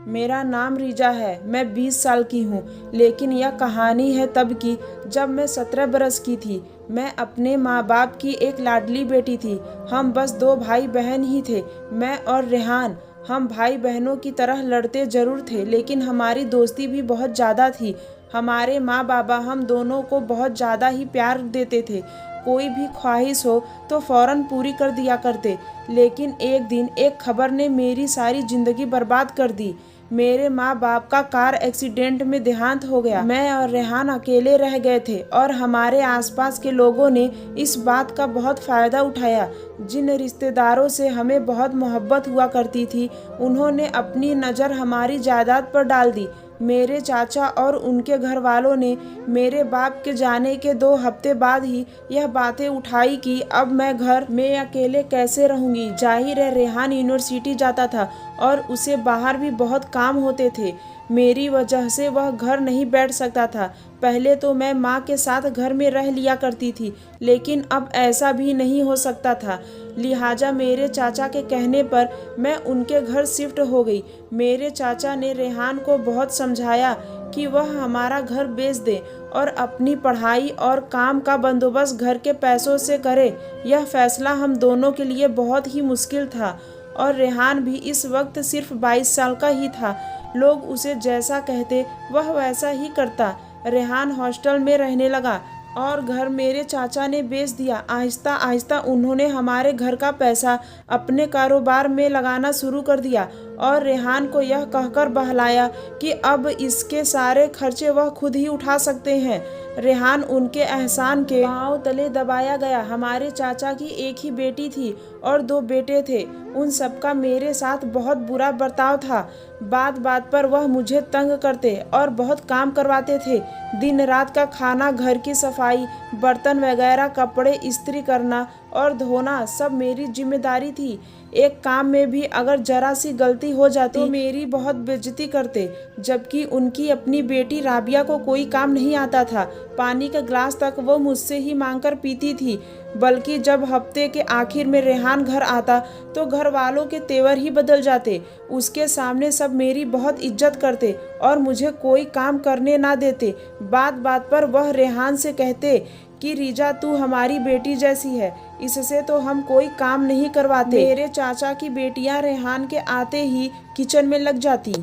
मेरा नाम रिजा है। मैं 20 साल की हूँ, लेकिन यह कहानी है तब की जब मैं 17 बरस की थी। मैं अपने माँ बाप की एक लाडली बेटी थी। हम बस 2 भाई बहन ही थे, मैं और रेहान। हम भाई बहनों की तरह लड़ते ज़रूर थे, लेकिन हमारी दोस्ती भी बहुत ज़्यादा थी। हमारे माँ बाबा हम दोनों को बहुत ज़्यादा ही प्यार देते थे। कोई भी ख्वाहिश हो तो फ़ौरन पूरी कर दिया करते। लेकिन एक दिन एक खबर ने मेरी सारी ज़िंदगी बर्बाद कर दी। मेरे माँ बाप का कार एक्सीडेंट में देहांत हो गया। मैं और रेहान अकेले रह गए थे और हमारे आसपास के लोगों ने इस बात का बहुत फ़ायदा उठाया। जिन रिश्तेदारों से हमें बहुत मोहब्बत हुआ करती थी, उन्होंने अपनी नज़र हमारी जायदाद पर डाल दी। मेरे चाचा और उनके घर वालों ने मेरे बाप के जाने के 2 हफ्ते बाद ही यह बातें उठाई कि अब मैं घर में अकेले कैसे रहूंगी। जाहिर है, रेहान यूनिवर्सिटी जाता था और उसे बाहर भी बहुत काम होते थे। मेरी वजह से वह घर नहीं बैठ सकता था। पहले तो मैं माँ के साथ घर में रह लिया करती थी, लेकिन अब ऐसा भी नहीं हो सकता था। लिहाजा मेरे चाचा के कहने पर मैं उनके घर शिफ्ट हो गई। मेरे चाचा ने रेहान को बहुत समझाया कि वह हमारा घर बेच दे और अपनी पढ़ाई और काम का बंदोबस्त घर के पैसों से करे। यह फैसला हम दोनों के लिए बहुत ही मुश्किल था और रेहान भी इस वक्त सिर्फ 22 साल का ही था। लोग उसे जैसा कहते वह वैसा ही करता। रेहान हॉस्टल में रहने लगा और घर मेरे चाचा ने बेच दिया। आहिस्ता आहिस्ता उन्होंने हमारे घर का पैसा अपने कारोबार में लगाना शुरू कर दिया और रेहान को यह कहकर बहलाया कि अब इसके सारे खर्चे वह खुद ही उठा सकते हैं। रेहान उनके एहसान के पांव तले दबाया गया। हमारे चाचा की एक ही बेटी थी और 2 बेटे थे। उन सबका मेरे साथ बहुत बुरा बर्ताव था। बात बात पर वह मुझे तंग करते और बहुत काम करवाते थे। दिन रात का खाना, घर की सफाई, बर्तन वगैरह, कपड़े इस्त्री करना और धोना सब मेरी जिम्मेदारी थी। एक काम में भी अगर जरा सी गलती हो जाती तो मेरी बहुत बेइज्जती करते, जबकि उनकी अपनी बेटी राबिया को कोई काम नहीं आता था। पानी का ग्लास तक वो मुझसे ही मांगकर पीती थी। बल्कि जब हफ्ते के आखिर में रेहान घर आता तो घर वालों के तेवर ही बदल जाते। उसके सामने सब मेरी बहुत इज्जत करते और मुझे कोई काम करने ना देते। बात बात पर वह रेहान से कहते कि रिजा, तू हमारी बेटी जैसी है, इससे तो हम कोई काम नहीं करवाते। मेरे चाचा की बेटियां रेहान के आते ही किचन में लग जाती,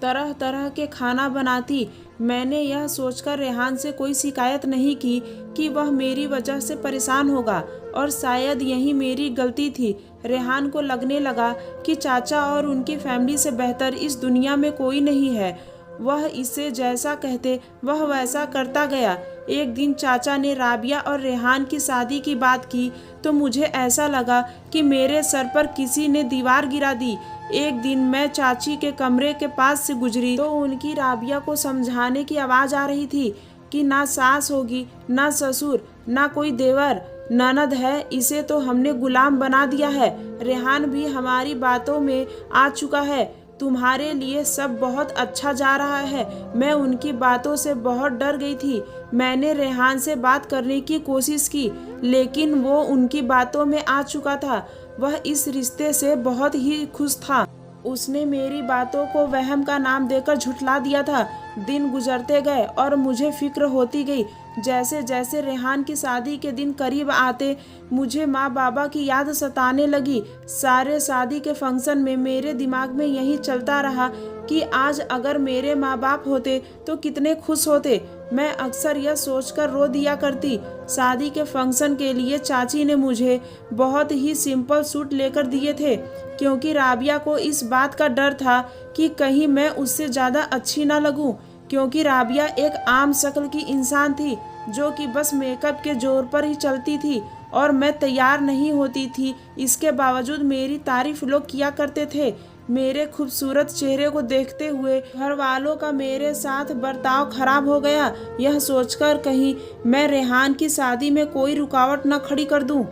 तरह तरह के खाना बनाती। मैंने यह सोचकर रेहान से कोई शिकायत नहीं की कि वह मेरी वजह से परेशान होगा, और शायद यही मेरी गलती थी। रेहान को लगने लगा कि चाचा और उनकी फैमिली से बेहतर इस दुनिया में कोई नहीं है। वह इसे जैसा कहते वह वैसा करता गया। एक दिन चाचा ने राबिया और रेहान की शादी की बात की तो मुझे ऐसा लगा कि मेरे सर पर किसी ने दीवार गिरा दी। एक दिन मैं चाची के कमरे के पास से गुजरी तो उनकी राबिया को समझाने की आवाज़ आ रही थी कि ना सास होगी, ना ससुर, ना कोई देवर, ननद है, इसे तो हमने गुलाम बना दिया है। रेहान भी हमारी बातों में आ चुका है। तुम्हारे लिए सब बहुत अच्छा जा रहा है। मैं उनकी बातों से बहुत डर गई थी। मैंने रेहान से बात करने की कोशिश की, लेकिन वो उनकी बातों में आ चुका था। वह इस रिश्ते से बहुत ही खुश था। उसने मेरी बातों को वहम का नाम देकर झुठला दिया था। दिन गुजरते गए और मुझे फिक्र होती गई। जैसे जैसे रेहान की शादी के दिन करीब आते मुझे माँ बाबा की याद सताने लगी। सारे शादी के फंक्शन में मेरे दिमाग में यही चलता रहा कि आज अगर मेरे माँ बाप होते तो कितने खुश होते। मैं अक्सर यह सोचकर रो दिया करती। शादी के फंक्शन के लिए चाची ने मुझे बहुत ही सिंपल सूट लेकर दिए थे, क्योंकि राबिया को इस बात का डर था कि कहीं मैं उससे ज़्यादा अच्छी ना लगूं, क्योंकि राबिया एक आम शक्ल की इंसान थी जो कि बस मेकअप के जोर पर ही चलती थी और मैं तैयार नहीं होती थी। इसके बावजूद मेरी तारीफ लोग किया करते थे। मेरे खूबसूरत चेहरे को देखते हुए घर वालों का मेरे साथ बर्ताव खराब हो गया, यह सोचकर कहीं मैं रेहान की शादी में कोई रुकावट न खड़ी कर दूं।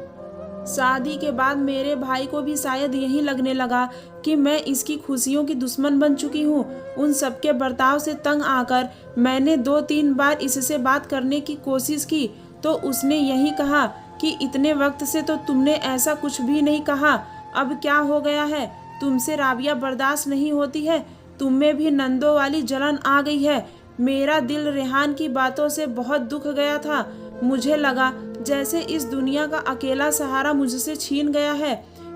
शादी के बाद मेरे भाई को भी शायद यही लगने लगा कि मैं इसकी खुशियों की दुश्मन बन चुकी हूँ। उन सबके बर्ताव से तंग आकर मैंने 2-3 बार इससे बात करने की कोशिश की तो उसने यही कहा कि इतने वक्त से तो तुमने ऐसा कुछ भी नहीं कहा, अब क्या हो गया है? तुमसे राबिया बर्दाश्त नहीं होती है? तुम में भी नंदों वाली जलन आ गई है। मेरा दिल रेहान की बातों से बहुत दुख गया था। मुझे लगा जैसे इस दुनिया का अकेला सहारा मुझसे छीन गया है।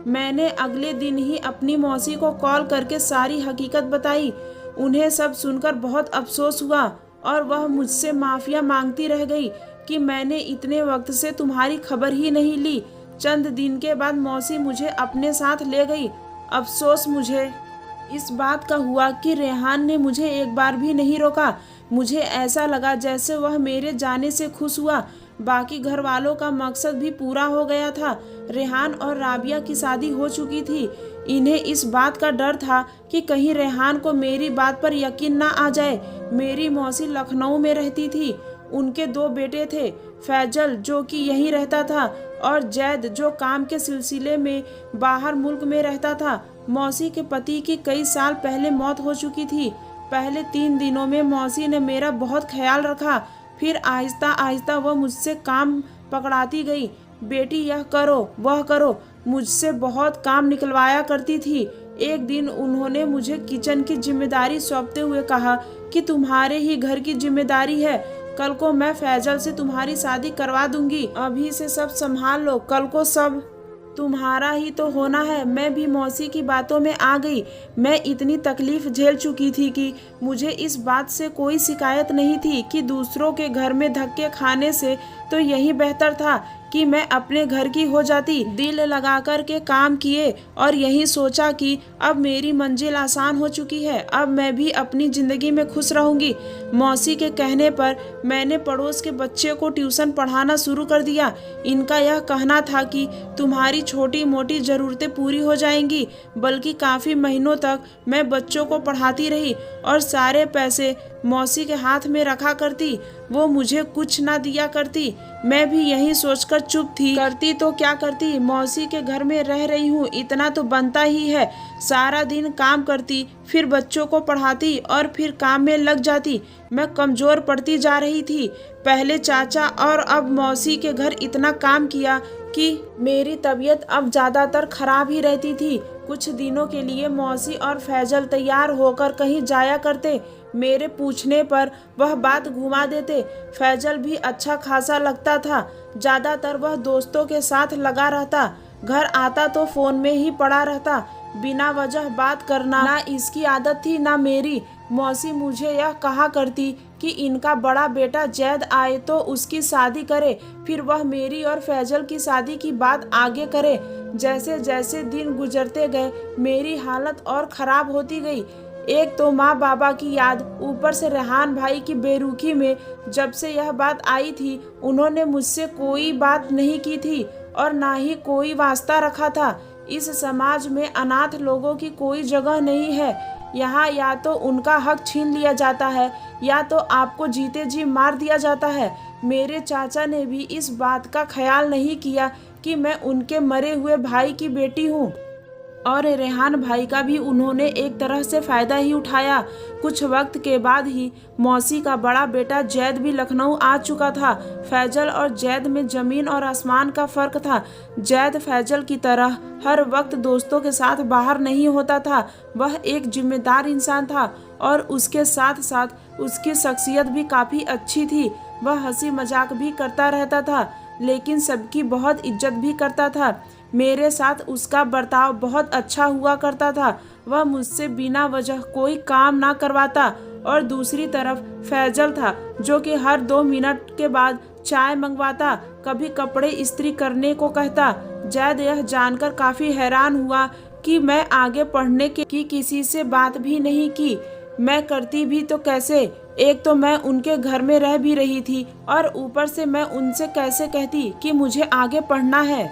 मैंने अगले दिन ही अपनी मौसी को कॉल करके सारी हकीकत बताई। उन्हें सब सुनकर बहुत अफसोस हुआ और वह मुझसे माफ़िया मांगती रह गई कि मैंने इतने वक्त से तुम्हारी खबर ही नहीं ली। चंद दिन के बाद मौसी मुझे अपने साथ ले गई। अफसोस मुझे इस बात का हुआ कि रेहान ने मुझे एक बार भी नहीं रोका। मुझे ऐसा लगा जैसे वह मेरे जाने से खुश हुआ। बाकी घर वालों का मकसद भी पूरा हो गया था। रेहान और राबिया की शादी हो चुकी थी। इन्हें इस बात का डर था कि कहीं रेहान को मेरी बात पर यकीन ना आ जाए। मेरी मौसी लखनऊ में रहती थी। उनके 2 बेटे थे, फैजल जो कि यहीं रहता था और जैद जो काम के सिलसिले में बाहर मुल्क में रहता था। मौसी के पति की कई साल पहले मौत हो चुकी थी। पहले 3 दिनों में मौसी ने मेरा बहुत ख्याल रखा। फिर आहिस्ता आहिस्ता वह मुझसे काम पकड़ाती गई। बेटी यह करो वह करो, मुझसे बहुत काम निकलवाया करती थी। एक दिन उन्होंने मुझे किचन की जिम्मेदारी सौंपते हुए कहा कि तुम्हारे ही घर की जिम्मेदारी है। कल को मैं फैजल से तुम्हारी शादी करवा दूंगी। अभी से सब संभाल लो, कल को सब तुम्हारा ही तो होना है। मैं भी मौसी की बातों में आ गई। मैं इतनी तकलीफ झेल चुकी थी कि मुझे इस बात से कोई शिकायत नहीं थी कि दूसरों के घर में धक्के खाने से तो यही बेहतर था कि मैं अपने घर की हो जाती। दिल लगा कर के काम किए और यही सोचा कि अब मेरी मंजिल आसान हो चुकी है। अब मैं भी अपनी ज़िंदगी में खुश रहूंगी। मौसी के कहने पर मैंने पड़ोस के बच्चे को ट्यूशन पढ़ाना शुरू कर दिया। इनका यह कहना था कि तुम्हारी छोटी मोटी ज़रूरतें पूरी हो जाएंगी। बल्कि काफ़ी महीनों तक मैं बच्चों को पढ़ाती रही और सारे पैसे मौसी के हाथ में रखा करती। वो मुझे कुछ ना दिया करती। मैं भी यही सोचकर चुप थी। करती तो क्या करती, मौसी के घर में रह रही हूँ, इतना तो बनता ही है। सारा दिन काम करती, फिर बच्चों को पढ़ाती और फिर काम में लग जाती। मैं कमज़ोर पड़ती जा रही थी। पहले चाचा और अब मौसी के घर इतना काम किया कि मेरी तबीयत अब ज़्यादातर ख़राब ही रहती थी। कुछ दिनों के लिए मौसी और फैजल तैयार होकर कहीं जाया करते। मेरे पूछने पर वह बात घुमा देते। फैजल भी अच्छा खासा लगता था। ज़्यादातर वह दोस्तों के साथ लगा रहता। घर आता तो फ़ोन में ही पड़ा रहता। बिना वजह बात करना ना इसकी आदत थी ना मेरी। मौसी मुझे यह कहा करती कि इनका बड़ा बेटा जैद आए तो उसकी शादी करे, फिर वह मेरी और फैजल की शादी की बात आगे करे। जैसे जैसे दिन गुजरते गए मेरी हालत और ख़राब होती गई। एक तो माँ बाबा की याद, ऊपर से रेहान भाई की बेरुखी में जब से यह बात आई थी उन्होंने मुझसे कोई बात नहीं की थी और ना ही कोई वास्ता रखा था। इस समाज में अनाथ लोगों की कोई जगह नहीं है। यहाँ या तो उनका हक छीन लिया जाता है या तो आपको जीते जी मार दिया जाता है। मेरे चाचा ने भी इस बात का ख्याल नहीं किया कि मैं उनके मरे हुए भाई की बेटी हूँ और रेहान भाई का भी उन्होंने एक तरह से फ़ायदा ही उठाया। कुछ वक्त के बाद ही मौसी का बड़ा बेटा जैद भी लखनऊ आ चुका था। फैजल और जैद में ज़मीन और आसमान का फ़र्क था। जैद फैजल की तरह हर वक्त दोस्तों के साथ बाहर नहीं होता था। वह एक जिम्मेदार इंसान था और उसके साथ साथ उसकी शख्सियत भी काफ़ी अच्छी थी। वह हंसी मजाक भी करता रहता था लेकिन सबकी बहुत इज्जत भी करता था। मेरे साथ उसका बर्ताव बहुत अच्छा हुआ करता था। वह मुझसे बिना वजह कोई काम ना करवाता। और दूसरी तरफ फैजल था जो कि हर 2 मिनट के बाद चाय मंगवाता, कभी कपड़े इस्त्री करने को कहता। जैद यह जानकर काफ़ी हैरान हुआ कि मैं आगे पढ़ने की किसी से बात भी नहीं की। मैं करती भी तो कैसे? एक तो मैं उनके घर में रह भी रही थी और ऊपर से मैं उनसे कैसे कहती कि मुझे आगे पढ़ना है।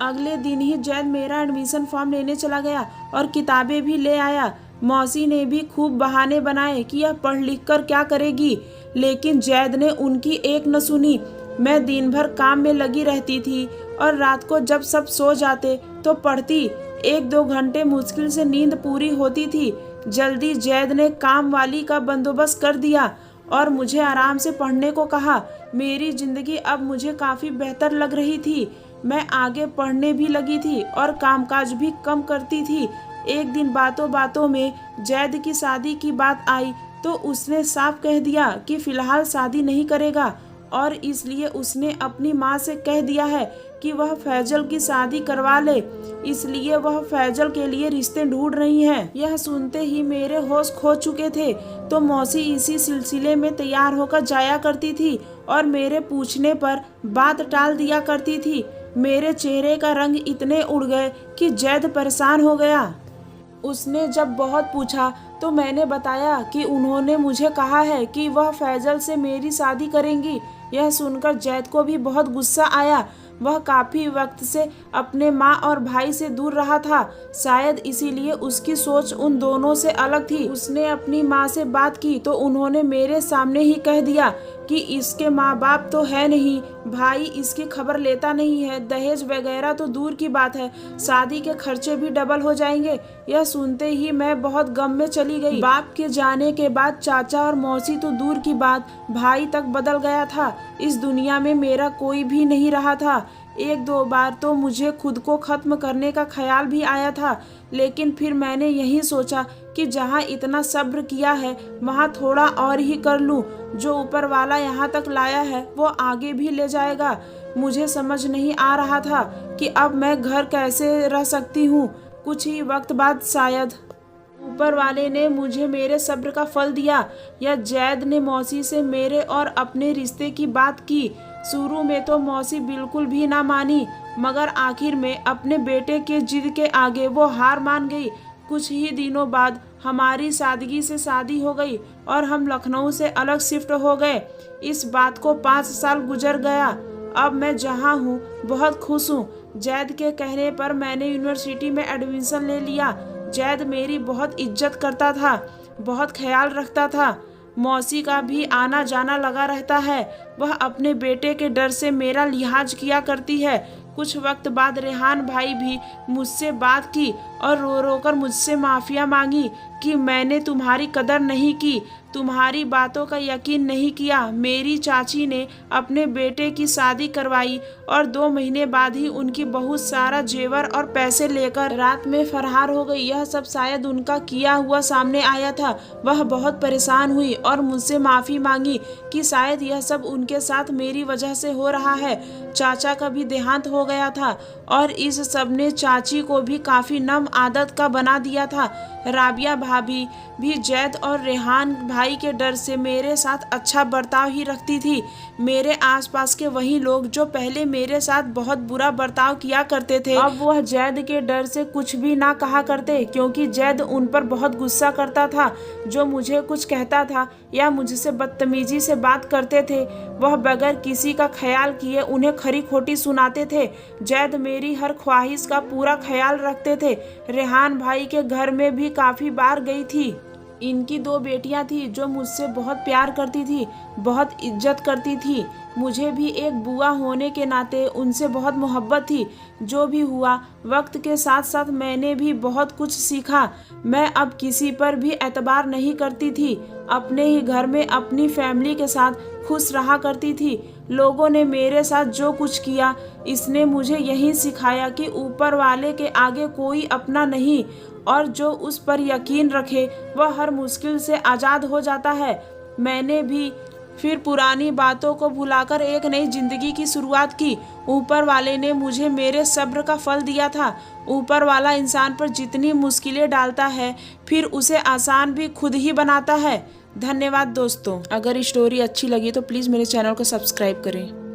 अगले दिन ही जैद मेरा एडमिशन फॉर्म लेने चला गया और किताबें भी ले आया। मौसी ने भी खूब बहाने बनाए कि यह पढ़ लिख कर क्या करेगी, लेकिन जैद ने उनकी एक न सुनी। मैं दिन भर काम में लगी रहती थी और रात को जब सब सो जाते तो पढ़ती। 1-2 घंटे मुश्किल से नींद पूरी होती थी। जल्दी जैद ने काम वाली का बंदोबस्त कर दिया और मुझे आराम से पढ़ने को कहा। मेरी ज़िंदगी अब मुझे काफ़ी बेहतर लग रही थी। मैं आगे पढ़ने भी लगी थी और कामकाज भी कम करती थी। एक दिन बातों बातों में जैद की शादी की बात आई तो उसने साफ कह दिया कि फ़िलहाल शादी नहीं करेगा और इसलिए उसने अपनी माँ से कह दिया है कि वह फैजल की शादी करवा ले, इसलिए वह फैजल के लिए रिश्ते ढूंढ रही है। यह सुनते ही मेरे होश खो चुके थे तो मौसी इसी सिलसिले में तैयार होकर जाया करती थी और मेरे पूछने पर बात टाल दिया करती थी। मेरे चेहरे का रंग इतने उड़ गए कि जैद परेशान हो गया। उसने जब बहुत पूछा तो मैंने बताया कि उन्होंने मुझे कहा है कि वह फैजल से मेरी शादी करेंगी। यह सुनकर जैद को भी बहुत गुस्सा आया। वह काफ़ी वक्त से अपने माँ और भाई से दूर रहा था, शायद इसीलिए उसकी सोच उन दोनों से अलग थी। उसने अपनी माँ से बात की तो उन्होंने मेरे सामने ही कह दिया कि इसके माँ बाप तो है नहीं, भाई इसकी खबर लेता नहीं है, दहेज वगैरह तो दूर की बात है, शादी के खर्चे भी डबल हो जाएंगे। यह सुनते ही मैं बहुत गम में चली गई। बाप के जाने के बाद चाचा और मौसी तो दूर की बात, भाई तक बदल गया था। इस दुनिया में मेरा कोई भी नहीं रहा था। एक दो बार तो मुझे खुद को खत्म करने का ख्याल भी आया था, लेकिन फिर मैंने यही सोचा कि जहाँ इतना सब्र किया है वहाँ थोड़ा और ही कर लूँ। जो ऊपर वाला यहाँ तक लाया है वो आगे भी ले जाएगा। मुझे समझ नहीं आ रहा था कि अब मैं घर कैसे रह सकती हूँ। कुछ ही वक्त बाद शायद ऊपर वाले ने मुझे मेरे सब्र का फल दिया या जैद ने मौसी से मेरे और अपने रिश्ते की बात की। शुरू में तो मौसी बिल्कुल भी ना मानी, मगर आखिर में अपने बेटे के जिद के आगे वो हार मान गई। कुछ ही दिनों बाद हमारी सादगी से शादी हो गई और हम लखनऊ से अलग शिफ्ट हो गए। इस बात को 5 साल गुजर गया। अब मैं जहाँ हूँ बहुत खुश हूँ। जैद के कहने पर मैंने यूनिवर्सिटी में एडमिशन ले लिया। जैद मेरी बहुत इज्जत करता था, बहुत ख्याल रखता था। मौसी का भी आना जाना लगा रहता है। वह अपने बेटे के डर से मेरा लिहाज किया करती है। कुछ वक्त बाद रेहान भाई भी मुझसे बात की और रो रो कर मुझसे माफ़िया मांगी कि मैंने तुम्हारी कदर नहीं की, तुम्हारी बातों का यकीन नहीं किया। मेरी चाची ने अपने बेटे की शादी करवाई और 2 महीने बाद ही उनकी बहुत सारा जेवर और पैसे लेकर रात में फरार हो गई। यह सब शायद उनका किया हुआ सामने आया था। वह बहुत परेशान हुई और मुझसे माफ़ी मांगी कि शायद यह सब उनके साथ मेरी वजह से हो रहा है। चाचा का भी देहांत हो गया था और इस सब ने चाची को भी काफ़ी नम आदत का बना दिया था। राबिया भाभी भी जैद और रेहान भाई के डर से मेरे साथ अच्छा बर्ताव ही रखती थी। मेरे आसपास के वही लोग जो पहले मेरे साथ बहुत बुरा बर्ताव किया करते थे, अब वह जैद के डर से कुछ भी ना कहा करते, क्योंकि जैद उन पर बहुत गुस्सा करता था। जो मुझे कुछ कहता था या मुझसे बदतमीजी से बात करते थे, वह बगैर किसी का ख्याल किए उन्हें खरी खोटी सुनाते थे। जैद मेरी हर ख्वाहिश का पूरा ख्याल रखते थे। रेहान भाई के घर में भी काफ़ी बार गई थी। इनकी 2 बेटियां थी जो मुझसे बहुत प्यार करती थी, बहुत इज्जत करती थी। मुझे भी एक बुआ होने के नाते उनसे बहुत मोहब्बत थी। जो भी हुआ, वक्त के साथ साथ मैंने भी बहुत कुछ सीखा। मैं अब किसी पर भी एतबार नहीं करती थी। अपने ही घर में अपनी फैमिली के साथ खुश रहा करती थी। लोगों ने मेरे साथ जो कुछ किया, इसने मुझे यही सिखाया कि ऊपर वाले के आगे कोई अपना नहीं, और जो उस पर यकीन रखे वह हर मुश्किल से आज़ाद हो जाता है। मैंने भी फिर पुरानी बातों को भुलाकर एक नई जिंदगी की शुरुआत की। ऊपर वाले ने मुझे मेरे सब्र का फल दिया था। ऊपर वाला इंसान पर जितनी मुश्किलें डालता है, फिर उसे आसान भी खुद ही बनाता है। धन्यवाद दोस्तों। अगर स्टोरी अच्छी लगी तो प्लीज़ मेरे चैनल को सब्सक्राइब करें।